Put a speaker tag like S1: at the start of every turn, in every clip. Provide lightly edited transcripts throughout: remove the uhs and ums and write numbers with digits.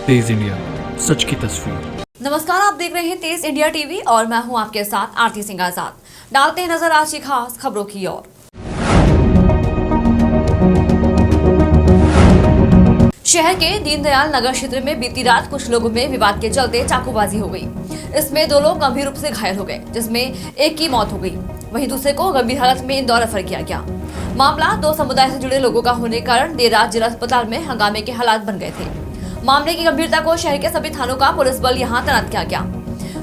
S1: तेज India, सच की तस्वीर।
S2: नमस्कार, आप देख रहे हैं तेज इंडिया टीवी और मैं हूं आपके साथ आरती सिंह आजाद। डालते हैं नजर आज की खास खबरों की ओर। शहर के दीनदयाल नगर क्षेत्र में बीती रात कुछ लोगों में विवाद के चलते चाकूबाजी हो गई। इसमें 2 लोग गंभीर रूप से घायल हो गए, जिसमें एक की मौत हो गई, वहीं दूसरे को गंभीर हालत में इंदौर रेफर किया गया। मामला 2 समुदाय से जुड़े लोगों का होने के कारण देर रात जिला अस्पताल में हंगामे के हालात बन गए थे। मामले की गंभीरता को शहर के सभी थानों का पुलिस बल यहां तैनात किया गया।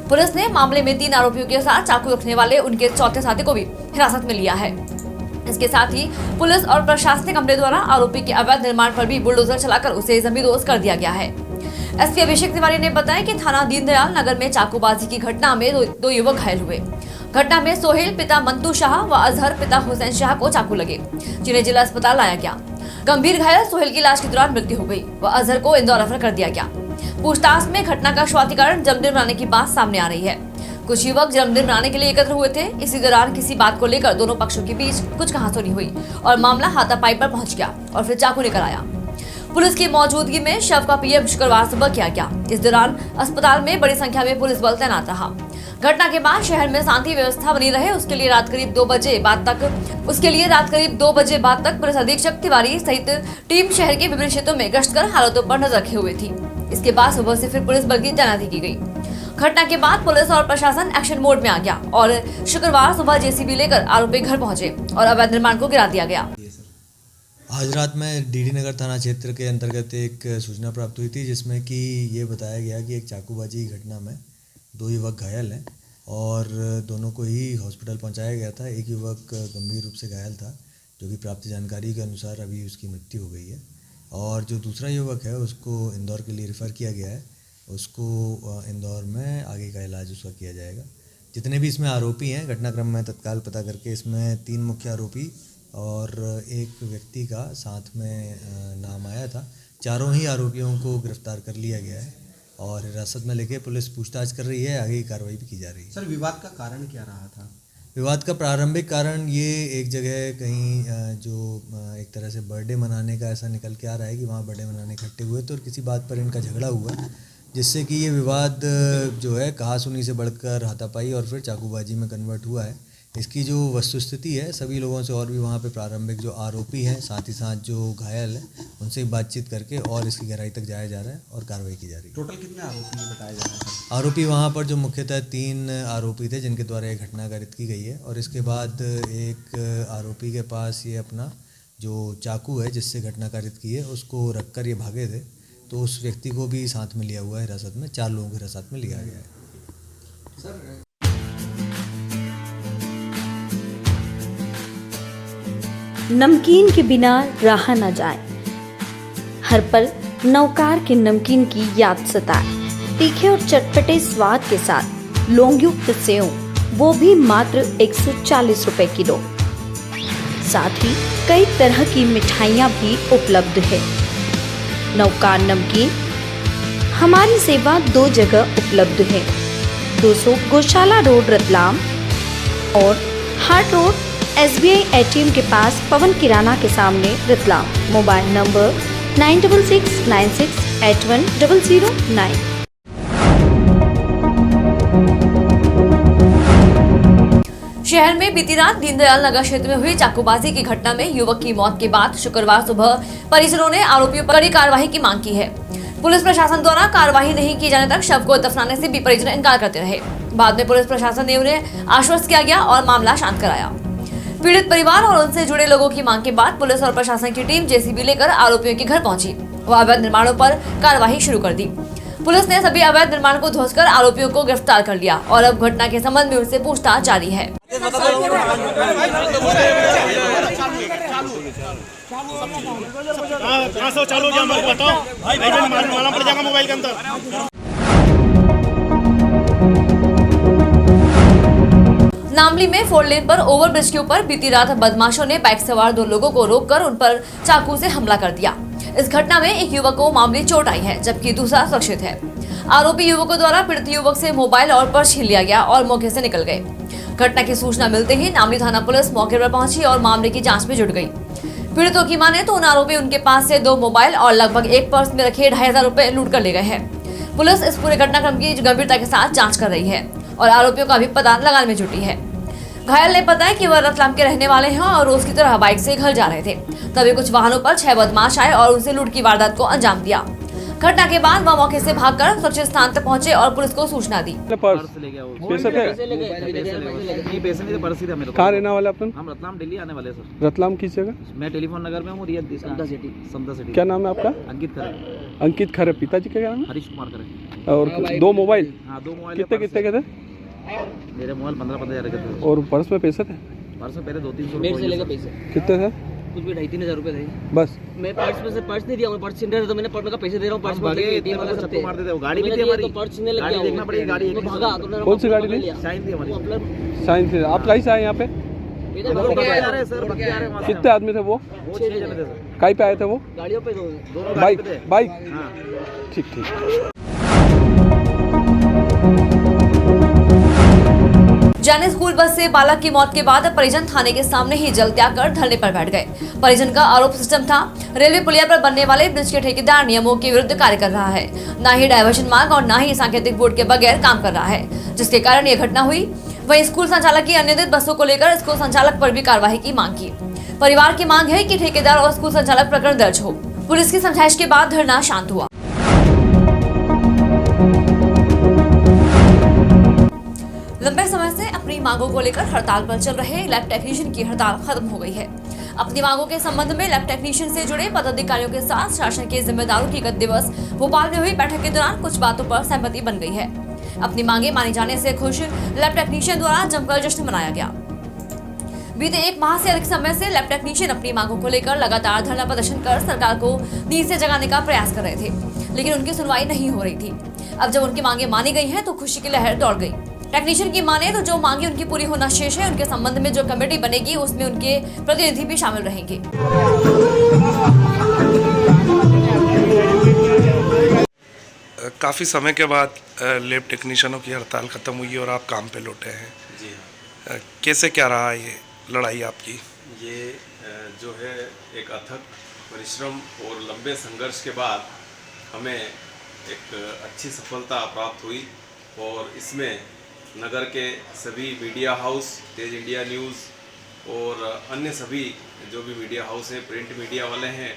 S2: पुलिस ने मामले में 3 आरोपियों के साथ चाकू रखने वाले उनके चौथे साथी को भी हिरासत में लिया है। इसके साथ ही पुलिस और प्रशासनिक अमले द्वारा आरोपी के अवैध निर्माण पर भी बुलडोजर चलाकर उसे जमींदोज कर दिया गया है। एसपी अभिषेक तिवारी ने बताया कि थाना दीनदयाल नगर में चाकूबाजी की घटना में 2 युवक घायल हुए। घटना में सोहेल पिता मंतू शाह व अजहर पिता हुसैन शाह को चाकू लगे, जिन्हें जिला अस्पताल लाया गया। गंभीर घायल सोहेल की इलाज के दौरान मृत्यु हो गई व अजहर को इंदौर रेफर कर दिया गया। पूछताछ में घटना का शुरुआती कारण जन्मदिन मनाने की बात सामने आ रही है। कुछ युवक जन्मदिन मनाने के लिए एकत्र हुए थे। इसी दौरान किसी बात को लेकर दोनों पक्षों के बीच कुछ कहासुनी हुई और मामला हाथापाई पर पहुंच गया और फिर चाकू लेकर आया। पुलिस की मौजूदगी में शव का पीएम शुक्रवार सुबह किया गया। इस दौरान अस्पताल में बड़ी संख्या में पुलिस बल तैनात रहा। घटना के बाद शहर में शांति व्यवस्था बनी रहे उसके लिए रात करीब 2 बजे बाद तक पुलिस अधीक्षक तिवारी सहित टीम शहर के विभिन्न क्षेत्रों में गश्त कर हालातों पर नजर रखे हुए थी। इसके बाद सुबह से फिर पुलिस बल की तैनाती की गई। घटना के बाद पुलिस और प्रशासन एक्शन मोड में आ गया और शुक्रवार सुबह जेसीबी लेकर आरोपी घर पहुंचे और अवैध निर्माण को गिरा दिया गया।
S3: आज रात में डीडी नगर थाना क्षेत्र के अंतर्गत एक सूचना प्राप्त हुई थी, जिसमें कि ये बताया गया कि एक चाकूबाजी की घटना में 2 युवक घायल हैं और दोनों को ही हॉस्पिटल पहुंचाया गया था। एक युवक गंभीर रूप से घायल था, जो कि प्राप्त जानकारी के अनुसार अभी उसकी मृत्यु हो गई है, और जो दूसरा युवक है उसको इंदौर के लिए रेफ़र किया गया है। उसको इंदौर में आगे का इलाज उसका किया जाएगा। जितने भी इसमें आरोपी हैं, घटनाक्रम में तत्काल पता करके इसमें 3 मुख्य आरोपी और एक व्यक्ति का साथ में नाम आया था। चारों ही आरोपियों को गिरफ्तार कर लिया गया है और हिरासत में लेके पुलिस पूछताछ कर रही है। आगे की कार्रवाई भी की जा रही है।
S4: सर, विवाद का कारण क्या रहा था?
S3: विवाद का प्रारंभिक कारण ये एक जगह कहीं जो एक तरह से बर्थडे मनाने का ऐसा निकल के आ रहा है कि वहाँ बर्थडे मनाने इकट्ठे हुए तो और किसी बात पर इनका झगड़ा हुआ, जिससे कि ये विवाद जो है कहासुनी से बढ़कर हाथापाई और फिर चाकूबाजी में कन्वर्ट हुआ है। इसकी जो वस्तुस्थिति है, सभी लोगों से और भी वहाँ पे प्रारंभिक जो आरोपी हैं, साथ ही साथ जो घायल हैं, उनसे बातचीत करके और इसकी गहराई तक जाया जा रहा है और कार्रवाई की जा रही है।
S4: टोटल कितने आरोपी बताए जा रहे हैं?
S3: आरोपी वहाँ पर जो मुख्यतः 3 आरोपी थे, जिनके द्वारा ये घटना कारित की गई है, और इसके बाद एक आरोपी के पास ये अपना जो चाकू है जिससे घटना कारित की है उसको रख कर ये भागे थे, तो उस व्यक्ति को भी साथ में लिया हुआ है हिरासत में। 4 लोगों को हिरासत में लिया गया है।
S4: सर,
S5: नमकीन के बिना रहा न जाए, हर पल नवकार के नमकीन की याद सताए। तीखे और चटपटे स्वाद के साथ लौंगयुक्त सेव, वो भी मात्र 140 रुपए किलो। साथ ही कई तरह की मिठाइयाँ भी उपलब्ध है। नवकार नमकीन हमारी सेवा 2 जगह उपलब्ध है, 200 गौशाला रोड रतलाम और हार्ट रोड SBI ATM के पास पवन किराना के सामने रतलाम। Mobile number 9696810009।
S2: शहर में बीती रात दीनदयाल नगर क्षेत्र में हुई चाकूबाजी की घटना में युवक की मौत के बाद शुक्रवार सुबह परिजनों ने आरोपियों पर कड़ी कार्रवाई की मांग की है। पुलिस प्रशासन द्वारा कार्रवाई नहीं की जाने तक शव को दफनाने से भी परिजन इनकार करते रहे। बाद में पुलिस प्रशासन ने उन्हें आश्वस्त किया गया और मामला शांत कराया। पीड़ित परिवार और उनसे जुड़े लोगों की मांग के बाद पुलिस और प्रशासन की टीम जेसीबी लेकर आरोपियों के घर पहुंची व अवैध निर्माणों पर कार्रवाई शुरू कर दी। पुलिस ने सभी अवैध निर्माण को ध्वस्त कर आरोपियों को गिरफ्तार कर लिया और अब घटना के संबंध में उनसे पूछताछ जारी है। नामली में 4 लेन पर ओवरब्रिज के ऊपर बीती रात बदमाशों ने बाइक सवार 2 लोगों को रोककर उन पर चाकू से हमला कर दिया। इस घटना में एक युवक को मामूली चोट आई है, जबकि दूसरा सुरक्षित है। आरोपी युवकों द्वारा पीड़ित युवक से मोबाइल और पर्स छीन लिया गया और मौके से निकल गए। घटना की सूचना मिलते ही नामली थाना पुलिस मौके पर पहुंची और मामले की जांच में जुट गई। पीड़ितों की माने तो उन आरोपी उनके पास से 2 मोबाइल और लगभग एक पर्स में रखे 2,500 रुपए लूट कर ले गए हैं। पुलिस इस पूरे घटनाक्रम की गंभीरता के साथ जांच कर रही है और आरोपियों का भी पता लगाने में जुटी है। घायल ने बताया कि वह रतलाम के रहने वाले हैं और रोज की तरह बाइक से घर जा रहे थे। तभी कुछ वाहनों पर 6 बदमाश आए और उनसे लूट की वारदात को अंजाम दिया। घटना के बाद वह मौके से भागकर सुरक्षित स्थान तक पहुंचे और पुलिस को सूचना दी।
S6: पर्स ले गया वो।
S7: पैसे थे?
S6: नहीं पैसे नहीं थे, पर्स ही था मेरे को।
S7: कहाँ रहने वाले अपन?
S6: हम रतलाम दिल्ली आने वाले सर।
S7: रतलाम किस जगह?
S6: मैं टेलीफोन नगर में हूँ, रियल समदा सिटी।
S7: क्या नाम है आपका?
S6: अंकित खरे।
S7: अंकित खरे। पिताजी का क्या नाम
S6: हरीश कुमार खरे।
S7: है? और 2 मोबाइल?
S6: हाँ 2 मोबाइल।
S7: कितने के थे?
S6: मेरे मोबाइल 15 हजार के थे।
S7: और पर्स में पैसे थे?
S6: पर्स में पहले 200-300
S8: मेरे से लेकर पैसे
S7: कितने थे?
S8: कुछ भी 2,500-3 हजार रुपए थे।
S7: बस
S8: मैं पर्स में से पर्स नहीं दिया, पर्स छिन रहे थे तो मैंने पर्स का पैसे दे रहा हूँ। पर्स में एटीएम वाला
S6: सबको मार देते। गाड़ी भी थी हमारी,
S8: तो पर्स छीनने लग
S6: गाड़ी
S8: गया।
S6: देखना पड़ेगी। गाड़ी
S8: वो भागा तो
S7: कौन सी गाड़ी थी?
S6: शाइन थी हमारी।
S7: साइंस से। आप कैसे आए यहाँ पे?
S6: सर
S7: कितने आदमी थे वो?
S6: 6 जने थे सर।
S7: काई पे आए थे वो?
S8: गाड़ियों पे
S6: दोनों
S7: बाइक?
S6: गाड़ी पे थे।
S7: बाइक?
S6: हाँ।
S7: ठीक।
S2: जाने स्कूल बस से बालक की मौत के बाद परिजन थाने के सामने ही जल त्याग कर धरने पर बैठ गए। परिजन का आरोप सिस्टम था रेलवे पुलिया पर बनने वाले ब्रिज के ठेकेदार नियमों के विरुद्ध कार्य कर रहा है, न ही डायवर्जन मार्ग और न ही सांकेतिक बोर्ड के बगैर काम कर रहा है, जिसके कारण यह घटना हुई। वहीं स्कूल संचालक की अनियमित बसों को लेकर स्कूल संचालक पर भी कार्रवाई की मांग की। परिवार की मांग है कि ठेकेदार और स्कूल संचालक प्रकरण दर्ज हो। पुलिस की समझाइश के बाद धरना शांत हुआ। लंबे समय से अपनी मांगों को लेकर हड़ताल पर चल रहे लैब टेक्नीशियन की हड़ताल खत्म हो गई है। अपनी मांगों के संबंध में लैब टेक्नीशियन से जुड़े पदाधिकारियों के साथ शासन के जिम्मेदारों की गत दिवस भोपाल में हुई बैठक के दौरान कुछ बातों पर सहमति बन गई है। अपनी मांगे माने जाने से खुश लैब टेक्नीशियन द्वारा जमकर जश्न मनाया गया। बीते 1 माह से अधिक समय से लैब टेक्नीशियन अपनी मांगों को लेकर लगातार धरना प्रदर्शन कर सरकार को नींद से जगाने का प्रयास कर रहे थे, लेकिन उनकी सुनवाई नहीं हो रही थी। अब जब उनकी मांगे मानी गई हैं तो खुशी की लहर दौड़ गई। टेक्नीशियन की माने तो जो मांगे उनकी पूरी होना शेष है। उनके संबंध में जो कमेटी बनेगी उसमें उनके प्रतिनिधि भी शामिल रहेंगे।
S9: काफ़ी समय के बाद लैब टेक्नीशियनों की हड़ताल ख़त्म हुई और आप काम पे लौटे हैं।
S10: जी हाँ।
S9: कैसे क्या रहा ये लड़ाई आपकी?
S10: ये जो है एक अथक परिश्रम और लंबे संघर्ष के बाद हमें एक अच्छी सफलता प्राप्त हुई और इसमें नगर के सभी मीडिया हाउस, तेज इंडिया न्यूज़ और अन्य सभी जो भी मीडिया हाउस हैं, प्रिंट मीडिया वाले हैं,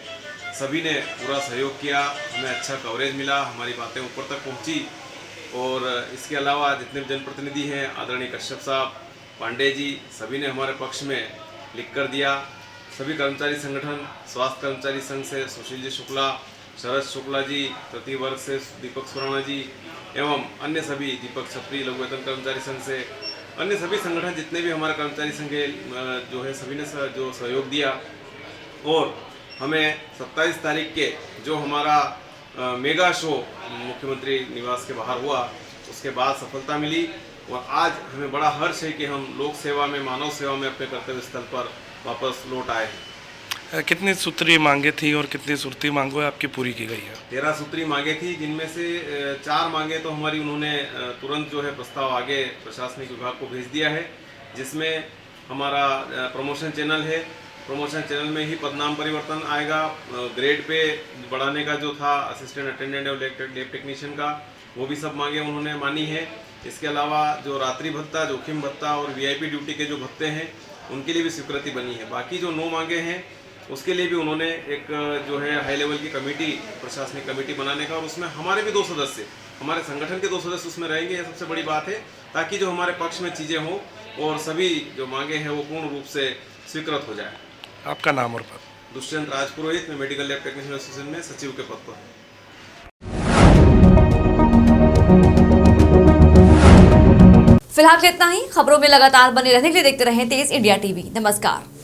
S10: सभी ने पूरा सहयोग किया। हमें अच्छा कवरेज मिला, हमारी बातें ऊपर तक पहुंची। और इसके अलावा जितने भी जनप्रतिनिधि हैं, आदरणीय कश्यप साहब, पांडे जी, सभी ने हमारे पक्ष में लिख कर दिया। सभी कर्मचारी संगठन, स्वास्थ्य कर्मचारी संघ से सुशील जी शुक्ला, शरद शुक्ला जी, प्रति वर्ग से दीपक सुराणा जी एवं अन्य सभी, दीपक छपरी लघु वेतन कर्मचारी संघ से अन्य सभी संगठन जितने भी हमारे कर्मचारी संघ जो है सभी ने जो सहयोग दिया। और हमें 27 तारीख के जो हमारा मेगा शो मुख्यमंत्री निवास के बाहर हुआ, उसके बाद सफलता मिली और आज हमें बड़ा हर्ष है कि हम लोक सेवा में, मानव सेवा में अपने कर्तव्य स्थल पर वापस लौट आए।
S9: कितनी सूत्री मांगे थी और कितनी सूत्री मांगों आपकी पूरी की गई है? 13
S10: सूत्री मांगे थी, जिनमें से 4 मांगे तो हमारी उन्होंने तुरंत जो है प्रस्ताव आगे प्रशासनिक विभाग को भेज दिया है, जिसमें हमारा प्रमोशन चैनल है। प्रमोशन चैनल में ही पदनाम परिवर्तन आएगा। ग्रेड पे बढ़ाने का जो था असिस्टेंट अटेंडेंट और लैब टेक्नीशियन का, वो भी सब मांगे उन्होंने मानी है। इसके अलावा जो रात्रि भत्ता, जोखिम भत्ता और वीआईपी ड्यूटी के जो भत्ते हैं, उनके लिए भी स्वीकृति बनी है। बाकी जो 9 मांगे हैं उसके लिए भी उन्होंने एक जो है हाई लेवल की कमेटी, प्रशासनिक कमेटी बनाने का, और उसमें हमारे भी 2 सदस्य, हमारे संगठन के 2 सदस्य उसमें रहेंगे। ये सबसे बड़ी बात है, ताकि जो हमारे पक्ष में चीज़ें हों और सभी जो मांगे हैं वो पूर्ण रूप से स्वीकृत हो जाए।
S9: आपका नाम और पद?
S10: दुष्यंत राजपुरोहित, मैं मेडिकल लैब टेक्नीशियन एसोसिएशन में सचिव के पद पर।
S2: फिलहाल इतना ही। खबरों में लगातार बने रहने के लिए देखते रहें तेज इंडिया टीवी। नमस्कार।